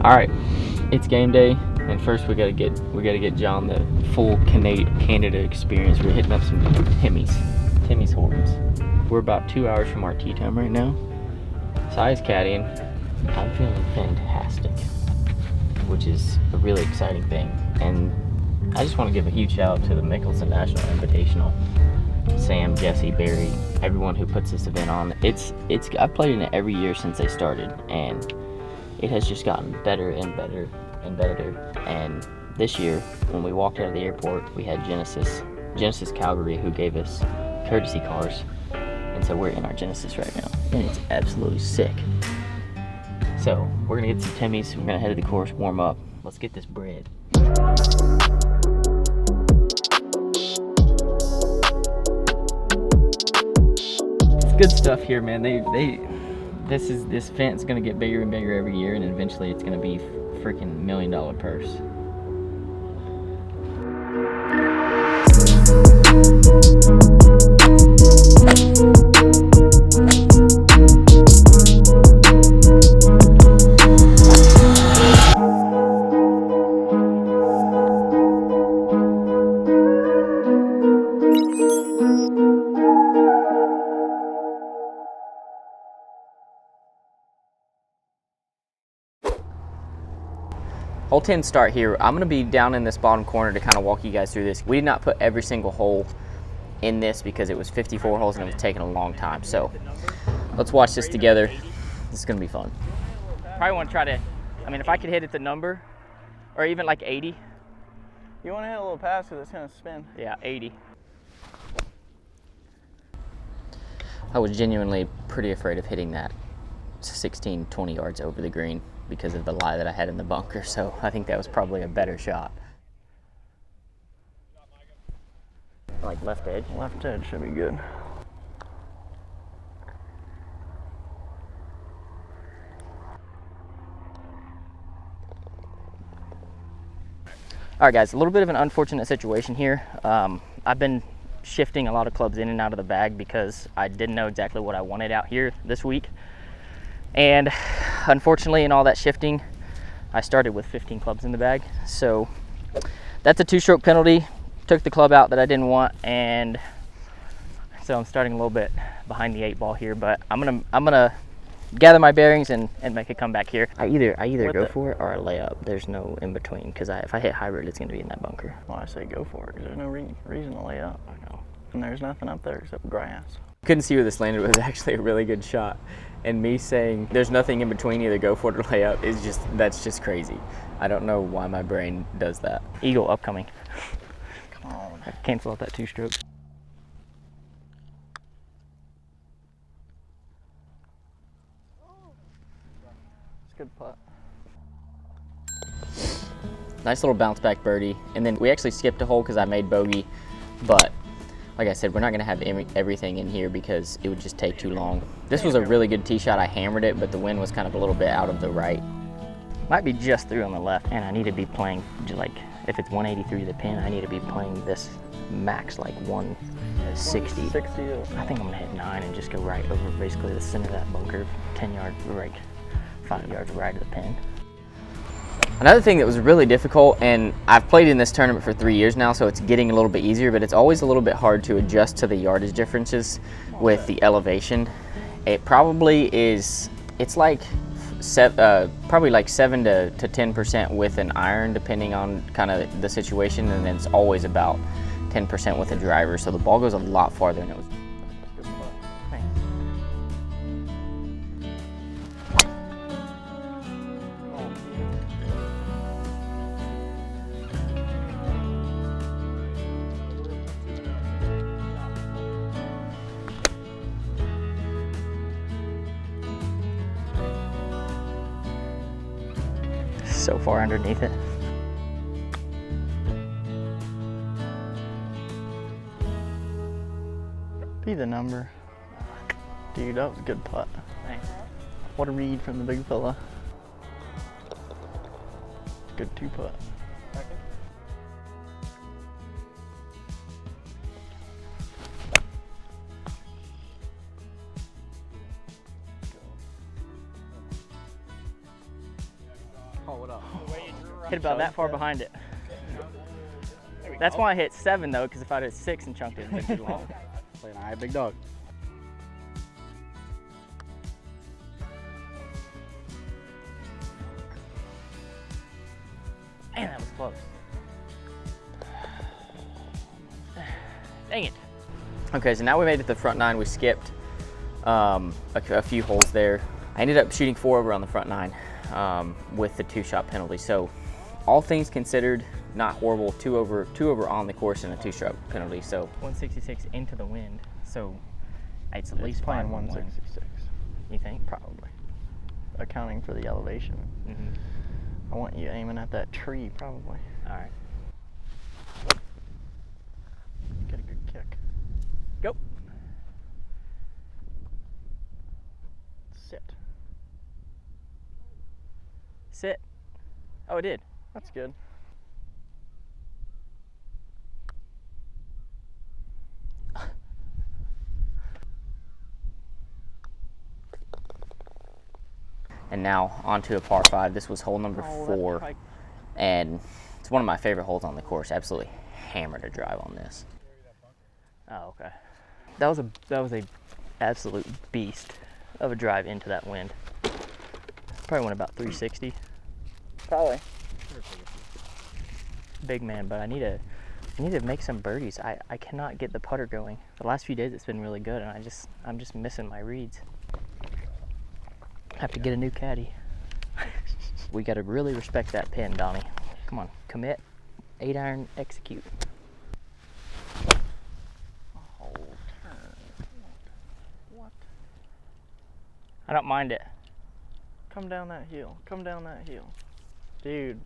All right, it's game day, and first we gotta get John the full Canada experience. We're hitting up some Timmy's horns. We're about 2 hours from our tee time right now. Si's caddying. I'm feeling fantastic, which is a really exciting thing. And I just want to give a huge shout out to the Mickelson National Invitational. Sam, Jesse, Barry, everyone who puts this event on. I've played in it every year since they started, and it has just gotten better and better and better. And this year, when we walked out of the airport, we had Genesis Calgary, who gave us courtesy cars. And so we're in our Genesis right now, and it's absolutely sick. So we're gonna get some Timmy's, we're gonna head to the course, warm up. Let's get this bread. It's good stuff here, man. This event's gonna get bigger and bigger every year, and eventually it's gonna be freaking $1 million purse. Hole 10 start here. I'm gonna be down in this bottom corner to kind of walk you guys through this. We did not put every single hole in this because it was 54 holes and it was taking a long time. So let's watch this together. This is gonna be fun. Probably want to try to, if I could hit it the number, or even like 80. You want to hit a little pass because it's gonna spin. Yeah, 80. I was genuinely pretty afraid of hitting that 16, 20 yards over the green because of the lie that I had in the bunker, so I think that was probably a better shot. Like left edge? Left edge should be good. All right, guys, a little bit of an unfortunate situation here. I've been shifting a lot of clubs in and out of the bag because I didn't know exactly what I wanted out here this week. And unfortunately, in all that shifting, I started with 15 clubs in the bag. So that's a 2-stroke penalty. Took the club out that I didn't want, and so I'm starting a little bit behind the 8 ball here. But I'm gonna gather my bearings and make a comeback here. I either go for it or I lay up. There's no in between, because if I hit hybrid, it's gonna be in that bunker. Well, I say go for it because there's no reason to lay up. I know. And there's nothing up there except grass. Couldn't see where this landed, but it was actually a really good shot. And me saying there's nothing in between, either go for it or lay up, that's just crazy. I don't know why my brain does that. Eagle upcoming. Come on. I cancel out that 2-stroke. It's a good putt. Nice little bounce back birdie. And then we actually skipped a hole because I made bogey, but like I said, we're not gonna have everything in here because it would just take too long. This was a really good tee shot. I hammered it, but the wind was kind of a little bit out of the right. Might be just through on the left, and I need to be playing, like, if it's 183 to the pin, I need to be playing this max like 160. I think I'm gonna hit 9 and just go right over basically the center of that bunker, 10 yards, like 5 yards right of the pin. Another thing that was really difficult, and I've played in this tournament for 3 years now, so it's getting a little bit easier, but it's always a little bit hard to adjust to the yardage differences with the elevation. It probably is, it's like probably like 7 to 10% with an iron, depending on kind of the situation, and then it's always about 10% with a driver, so the ball goes a lot farther than it was. So far underneath it. Be the number. Dude, that was a good putt. Thanks. What a read from the big fella. Good 2-putt. Oh, what up? Hit about that far behind it. That's why I hit 7 though, because if I'd hit 6 and chunked it, it'd been too long. Playing all right, big dog. Man, that was close. Dang it. Okay, so now we made it to the front 9. We skipped a few holes there. I ended up shooting 4 over on the front 9 with the 2-shot penalty. So all things considered, not horrible. 2 over on the course and a 2-stroke penalty. So 166 into the wind, so it's at least Playing 5-1. 166. You think? Probably. Accounting for the elevation. I want you aiming at that tree, probably. All right. Get a good kick. Go. Sit. Sit. Oh, it did. That's good. and now onto a par 5. This was hole number 4, and it's one of my favorite holes on the course. Absolutely hammered a drive on this. Oh, okay. That was a absolute beast of a drive into that wind. Probably went about 360. Probably. Big man, but I need to make some birdies. I cannot get the putter going. The last few days it's been really good, and I'm just missing my reads. Have to get a new caddy. We got to really respect that pin, Donnie. Come on, commit, 8-iron, execute. Oh, turn. What? I don't mind it. Come down that hill. Come down that hill. Dude.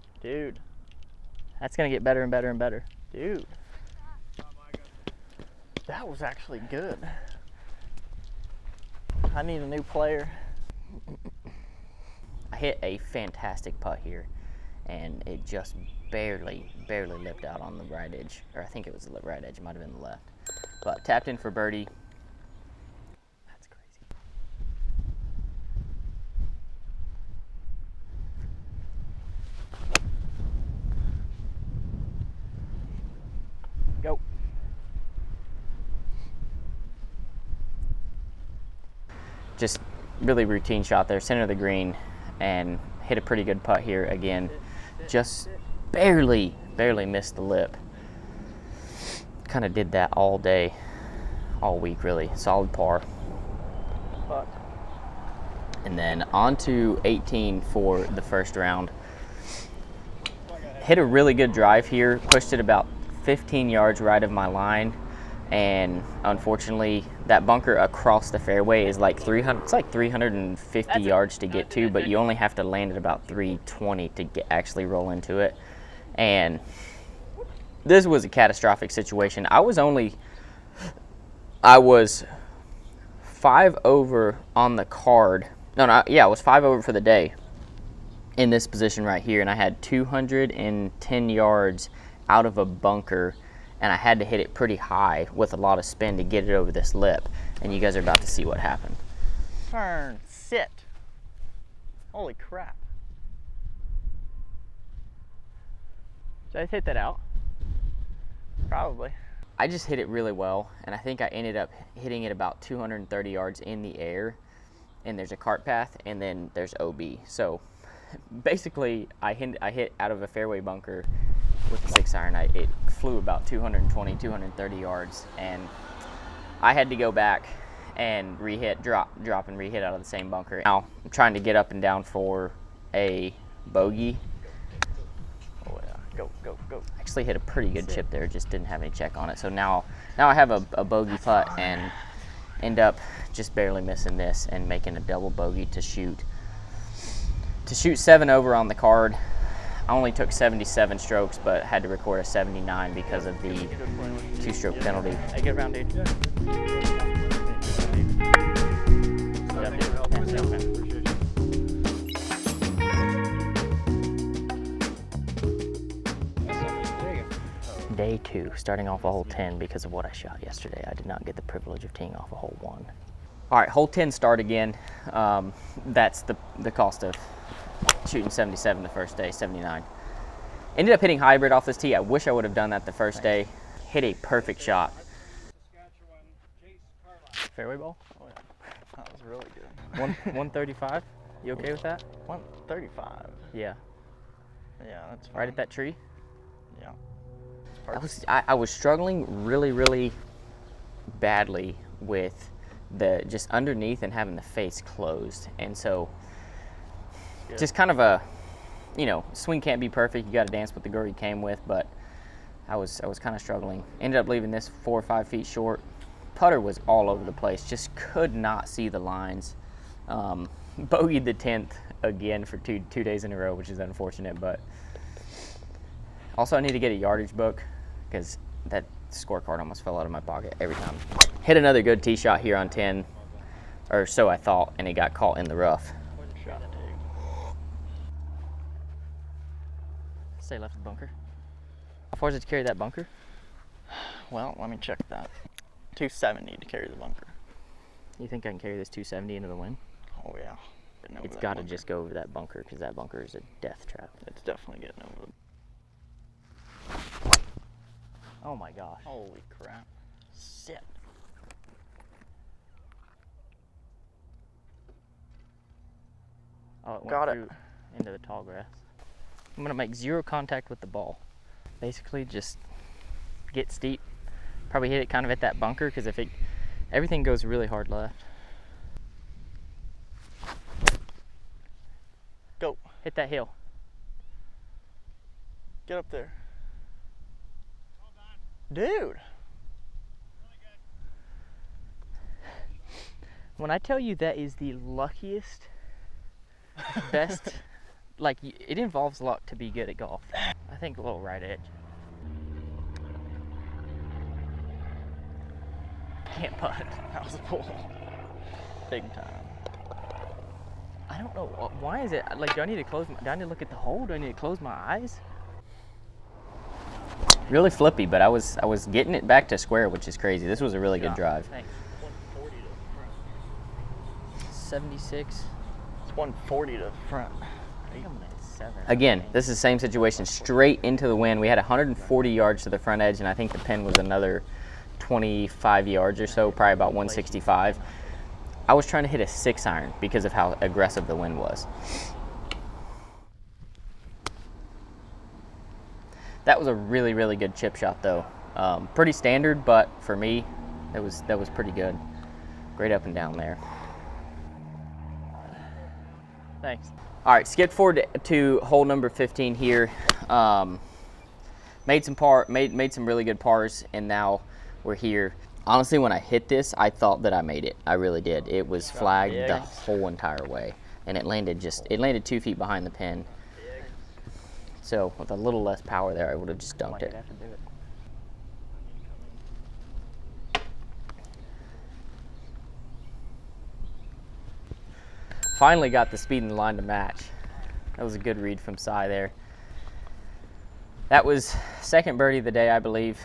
That's gonna get better and better and better. Dude. That was actually good. I need a new player. I hit a fantastic putt here, and it just barely lipped out on the right edge, or I think it was the right edge. It might have been the left, but tapped in for birdie. That's crazy. Go. Just really routine shot there, center of the green, and hit a pretty good putt here again. Just barely missed the lip. Kind of did that all day, all week really. Solid par. Putt. And then on to 18 for the first round. Hit a really good drive here, pushed it about 15 yards right of my line, and unfortunately that bunker across the fairway is like 300, it's like 350 yards to get to, but you only have to land at about 320 to actually roll into it. And this was a catastrophic situation. I was 5 over on the card. I was 5 over for the day in this position right here, and I had 210 yards out of a bunker, and I had to hit it pretty high with a lot of spin to get it over this lip, and you guys are about to see what happened. Turn. Sit. Holy crap. Did I take that out? Probably. I just hit it really well, and I think I ended up hitting it about 230 yards in the air, and there's a cart path, and then there's OB. So basically, I hit out of a fairway bunker with a 6-iron. It flew about 220, 230 yards, and I had to go back and drop and re-hit out of the same bunker. Now I'm trying to get up and down for a bogey. Oh yeah, go. Actually hit a pretty good chip there, just didn't have any check on it. So now I have a bogey putt and end up just barely missing this and making a double bogey to shoot 7 over on the card. I only took 77 strokes, but had to record a 79 because of the 2-stroke penalty. Hey, get around, dude. Day 2, starting off a hole 10 because of what I shot yesterday. I did not get the privilege of teeing off a hole 1. All right, hole 10 start again. That's the cost of shooting 77 the first day, 79. Ended up hitting hybrid off this tee. I wish I would have done that the first day. Hit a perfect shot. Fairway ball? Oh, yeah. That was really good. 135. You okay with that? 135. Yeah. Yeah, that's fine. Right at that tree. Yeah. I was struggling really badly with the just underneath and having the face closed, and so just kind of a, you know, swing can't be perfect. You got to dance with the girl you came with, but I was kind of struggling. Ended up leaving this 4 or 5 feet short. Putter was all over the place. Just could not see the lines. Bogeyed the 10th again for two days in a row, which is unfortunate, but also I need to get a yardage book because that scorecard almost fell out of my pocket every time. Hit another good tee shot here on 10, or so I thought, and it got caught in the rough. Shot it, dude. Stay left of the bunker. How far does it carry that bunker? Well, let me check that. 270 to carry the bunker. You think I can carry this 270 into the wind? Oh, yeah. Getting over It's that got to bunker. just go over that bunker because that bunker is a death trap. It's definitely getting over the... Oh my gosh. Holy crap. Shit. Oh, it went Got it. through into the tall grass. I'm gonna make zero contact with the ball. Basically, just get steep. Probably hit it kind of at that bunker because everything goes really hard left. Go. Hit that hill. Get up there. Dude. When I tell you that is the luckiest, best, like it involves luck to be good at golf. I think a little right edge. Can't putt. That was a pull. Big time. I don't know why is it like. Do I need to look at the hole? Do I need to close my eyes? Really flippy, but I was getting it back to square, which is crazy. This was a really good drive. Thanks. 76. It's 140 to the front. I think I'm gonna hit 7. Again, this is the same situation, straight into the wind. We had 140 yards to the front edge, and I think the pin was another 25 yards or so, probably about 165. I was trying to hit a 6-iron because of how aggressive the wind was. That was a really good chip shot, though. Pretty standard, but for me, that was pretty good. Great up and down there. Thanks. All right, skip forward to hole number 15 here. Made some really good pars, and now we're here. Honestly, when I hit this, I thought that I made it. I really did. It was flagged the whole entire way, and it landed 2 feet behind the pin. So with a little less power there, I would have just dunked it. Finally got the speed and the line to match. That was a good read from Cy there. That was second birdie of the day, I believe,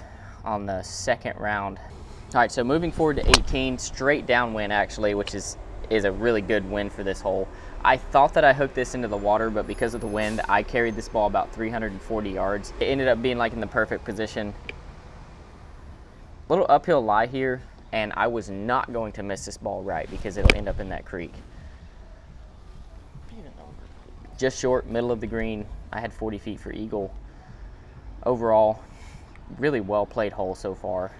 on the second round. All right, so moving forward to 18, straight downwind actually, which is a really good wind for this hole. I thought that I hooked this into the water, but because of the wind, I carried this ball about 340 yards. It ended up being like in the perfect position. Little uphill lie here, and I was not going to miss this ball right because it'll end up in that creek. Just short, middle of the green. I had 40 feet for eagle. Overall, really well played hole so far.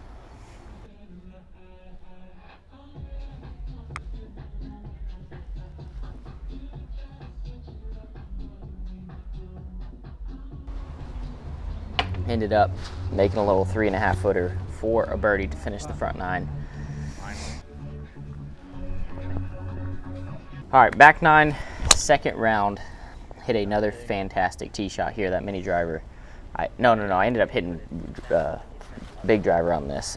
Ended up making a little 3.5 footer for a birdie to finish the front 9. All right, back 9, second round. Hit another fantastic tee shot here, that mini driver. No, I ended up hitting big driver on this.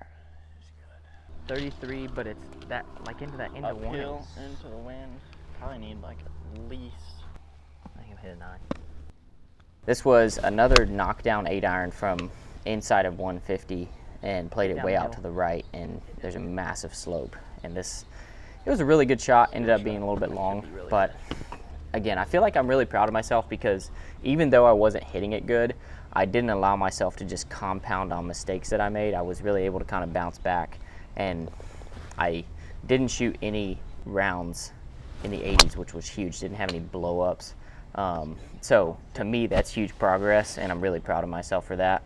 33, but it's that like into that into one. Uphill, into the wind. Probably need like at least. I think I'm hit a 9. This was another knockdown 8-iron from inside of 150 and played it way out to the right, and there's a massive slope. And it was a really good shot, ended up being a little bit long, but again, I feel like I'm really proud of myself because even though I wasn't hitting it good, I didn't allow myself to just compound on mistakes that I made. I was really able to kind of bounce back, and I didn't shoot any rounds in the 80s, which was huge. Didn't have any blow-ups. So to me, that's huge progress, and I'm really proud of myself for that.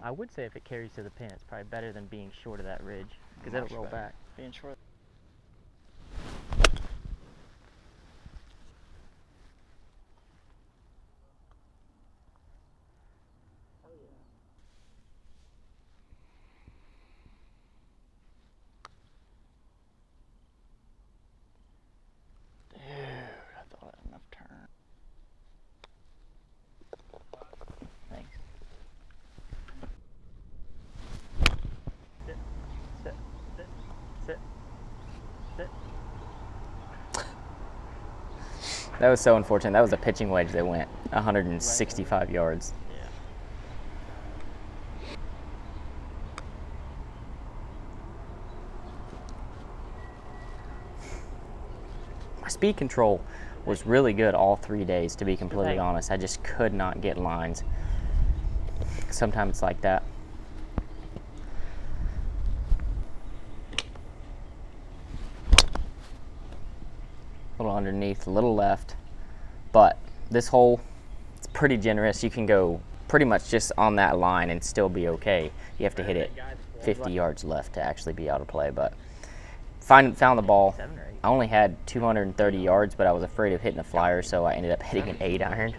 I would say if it carries to the pin, it's probably better than being short of that ridge, because it'll roll back. Being short. Dude, I thought I had enough turn. Thanks. Sit, sit, sit, sit, sit. That was so unfortunate. That was a pitching wedge that went 165 yards. Yeah. My speed control was really good all 3 days, to be completely honest. I just could not get lines. Sometimes it's like that. A little underneath, a little left. But this hole, it's pretty generous. You can go pretty much just on that line and still be okay. You have to hit it 50 yards left to actually be out of play. But found the ball. I only had 230 yards, but I was afraid of hitting a flyer, so I ended up hitting an 8-iron.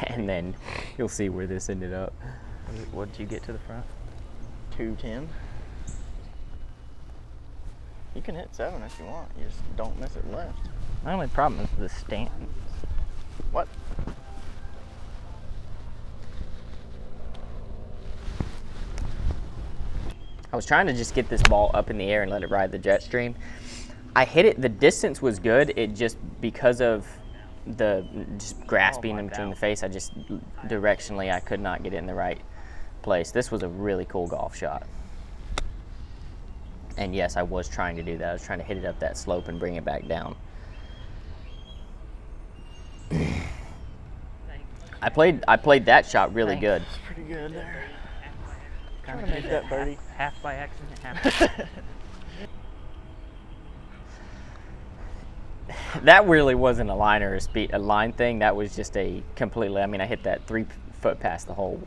And then you'll see where this ended up. What did you get to the front? 210. You can hit 7 if you want. You just don't miss it left. My only problem is the stance. What? I was trying to just get this ball up in the air and let it ride the jet stream. I hit it, the distance was good, it just, because of the just grasping in between the face, I just, directionally, I could not get it in the right place. This was a really cool golf shot. And yes, I was trying to do that. I was trying to hit it up that slope and bring it back down. I played that shot really good. It's pretty good there. Kind Trying to make that birdie. Half by accident, half. That really wasn't a line or a line thing. That was just a completely, I mean, I hit that 3 foot past the hole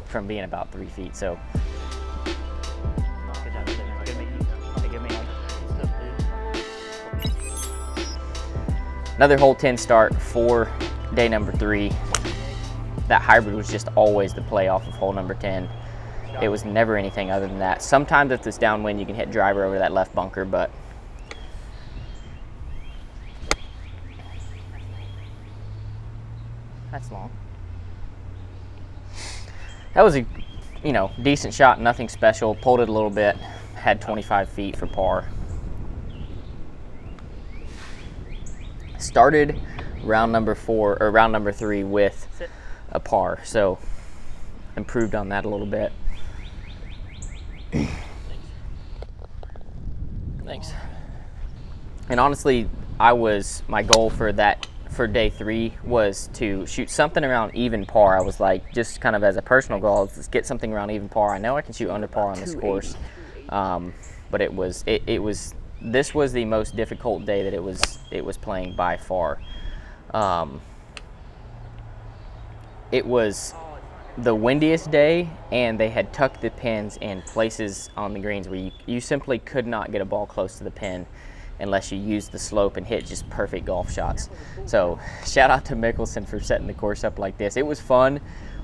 from being about 3 feet. So Good job. Give me another hole 10 start for day number 3. That hybrid was just always the play off of hole number 10. It was never anything other than that. Sometimes if it's downwind, you can hit driver over that left bunker, but That's long. that was a, decent shot, nothing special. Pulled it a little bit, had 25 feet for par. Started round number 3 with a par, so improved on that a little bit. Thanks. And honestly, my goal for day 3 was to shoot something around even par. I was like, just kind of as a personal goal, let's get something around even par. I know I can shoot under par on this course, but this was the most difficult day that it was playing by far. It was the windiest day, and they had tucked the pins in places on the greens where you simply could not get a ball close to the pin unless you used the slope and hit just perfect golf shots. So shout out to Mickelson for setting the course up like this. It was fun,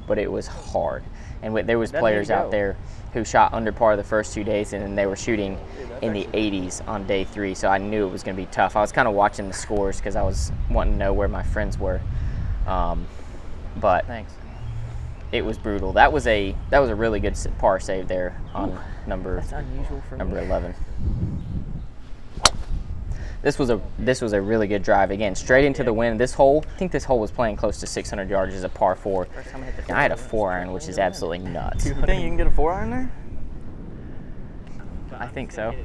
but it was hard. And there was players out there who shot under par the first 2 days, and then they were shooting in the 80s on day 3. So I knew it was going to be tough. I was kind of watching the scores because I was wanting to know where my friends were. But Thanks. It was brutal. That was a really good par save there on That's unusual for number me. 11. This was a really good drive. Again, straight into the wind. This hole, I think this hole was playing close to 600 yards as a par 4. First time I hit the I had a 4-iron, which is absolutely nuts. You think you can get a 4-iron there? I think so.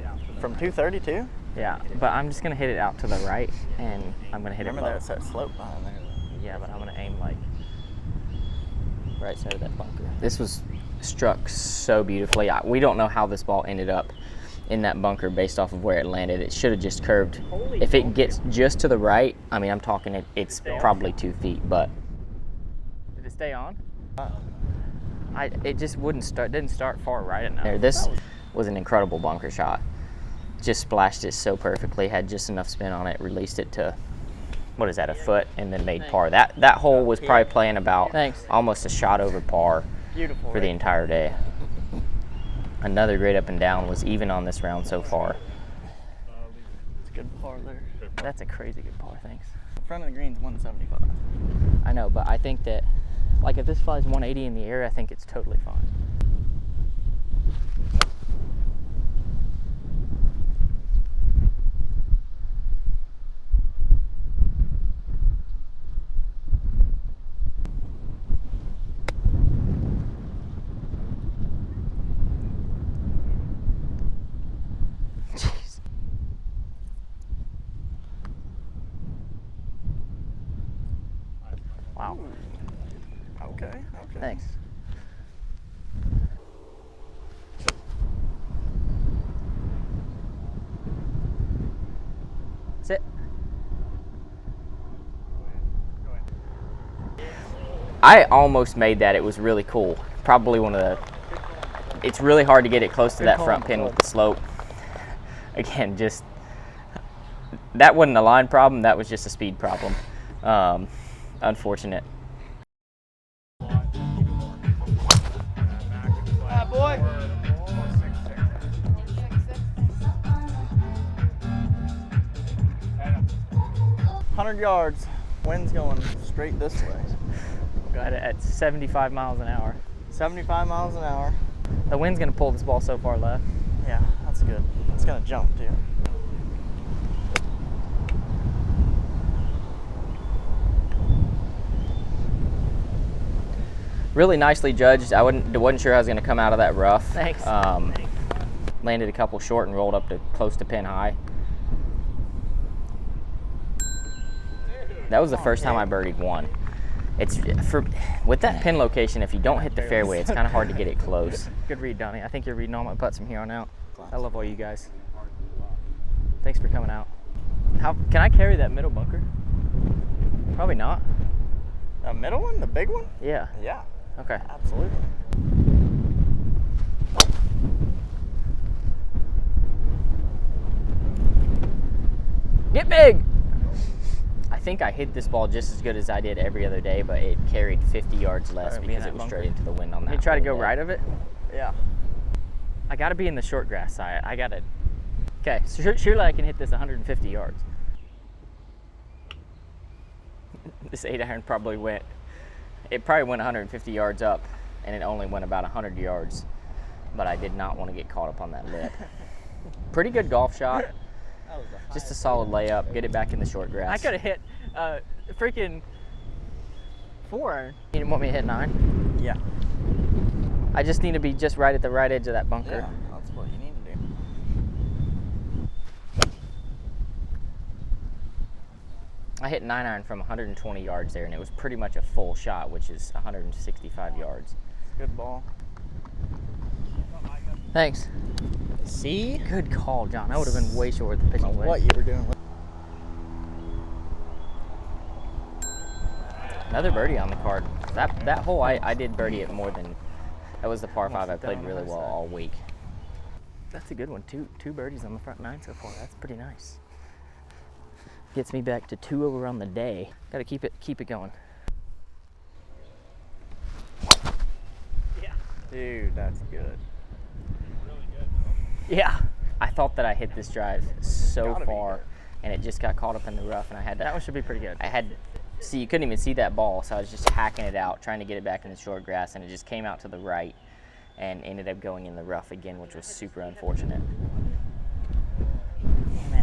From 232? Yeah, but I'm just gonna hit it out to the right, and I'm gonna hit Remember it low. that's that slope behind there. Yeah, but I'm gonna aim like right side of that bunker. This was struck so beautifully. We don't know how this ball ended up in that bunker based off of where it landed. It should have just curved. If it gets just to the right, I mean, I'm talking it's probably 2 feet, but. Did it stay on? It just didn't start far right enough. This was an incredible bunker shot. Just splashed it so perfectly, had just enough spin on it, released it to, what is that, a foot, and then made par. That hole was probably playing about almost a shot over par for the entire day. Another great up and down was even on this round so far. It's a good par there. That's a crazy good par, thanks. In front of the green's 175. I know, but I think that, like, if this flies 180 in the air, I think it's totally fine. Wow. Okay. Thanks. Sit. I almost made that. It was really cool. Probably one of the. It's really hard to get it close to that front pin with the slope. Again, just that wasn't a line problem. That was just a speed problem. Unfortunate. Boy. 100 yards. Wind's going straight this way. Got it at 75 miles an hour. 75 miles an hour. The wind's gonna pull this ball so far left. Yeah, that's good. It's gonna jump too. Really nicely judged. I wasn't sure I was going to come out of that rough. Thanks. Landed a couple short and rolled up to close to pin high. That was the first time I birdied one. With that pin location, if you don't hit the fairway, it's kind of hard to get it close. Good read, Donnie. I think you're reading all my putts from here on out. I love all you guys. Thanks for coming out. Can I carry that middle bunker? Probably not. The middle one? The big one? Yeah. Yeah. Okay. Absolutely. Get big! I think I hit this ball just as good as I did every other day, but it carried 50 yards less because it was straight into the wind on that. You try to go hole. right of it? Yeah. I gotta be in the short grass side. Okay, so surely I can hit this 150 yards. This 8-iron probably went 150 yards up, and it only went about 100 yards, but I did not want to get caught up on that lip. Pretty good golf shot. Just a solid layup, get it back in the short grass. I could have hit freaking 4-iron. You want me to hit 9? Yeah. I just need to be just right at the right edge of that bunker. Yeah, that's what you need to do. I hit 9-iron from 120 yards there, and it was pretty much a full shot, which is 165 yards. Good ball. Thanks. See? Good call, John. I would have been way short with the pitching wedge. What you were doing. Another birdie on the card. That hole, I did birdie it more than, that was the par 5 I played really well all week. That's a good one. Two birdies on the front 9 so far. That's pretty nice. Gets me back to 2 over on the day. Got to keep it going. Yeah. Dude, that's good. Yeah. I thought that I hit this drive so far, and it just got caught up in the rough, and I had to. That one should be pretty good. See, you couldn't even see that ball, so I was just hacking it out, trying to get it back in the short grass, and it just came out to the right and ended up going in the rough again, which was super unfortunate.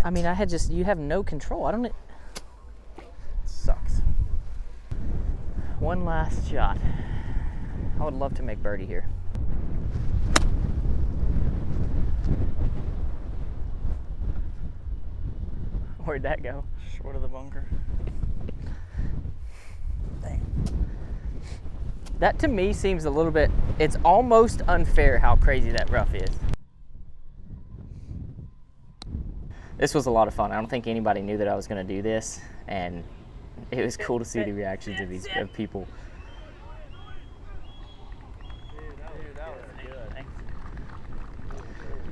I mean, you have no control. It sucks. One last shot. I would love to make birdie here. Where'd that go? Short of the bunker. That to me seems a little bit, it's almost unfair how crazy that rough is. This was a lot of fun. I don't think anybody knew that I was going to do this, and it was cool to see the reactions of these people.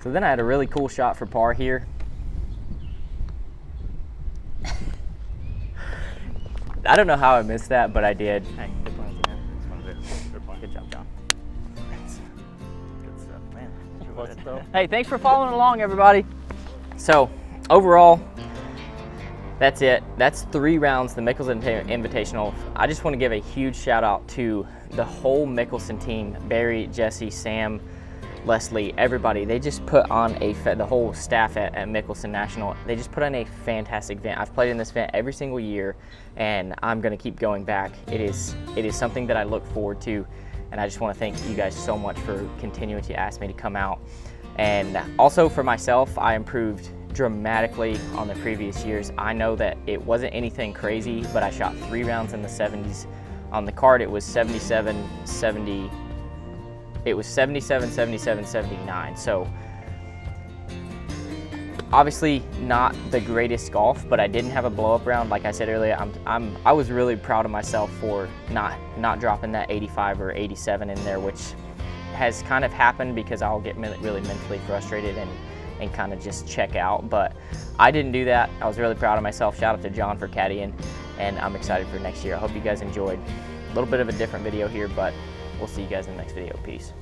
So then I had a really cool shot for par here. I don't know how I missed that, but I did. Hey, good plan, man. Good job, John. Good stuff, man. Hey, thanks for following along, everybody. So, overall, that's it. That's 3 rounds, the Mickelson Invitational. I just want to give a huge shout out to the whole Mickelson team, Barry, Jesse, Sam, Leslie, everybody. They just put on the whole staff at Mickelson National, they just put on a fantastic event. I've played in this event every single year, and I'm going to keep going back. It is something that I look forward to, and I just want to thank you guys so much for continuing to ask me to come out. And also for myself, I improved dramatically on the previous years. I know that it wasn't anything crazy, but I shot 3 rounds in the 70s. On the card, it was 77, 70. It was 77, 77, 79. So obviously not the greatest golf, but I didn't have a blow-up round. Like I said earlier, I was really proud of myself for not dropping that 85 or 87 in there, which has kind of happened because I'll get really mentally frustrated and kind of just check out. But I didn't do that. I was really proud of myself. Shout out to John for caddying, and I'm excited for next year. I hope you guys enjoyed. A little bit of a different video here, but we'll see you guys in the next video. Peace.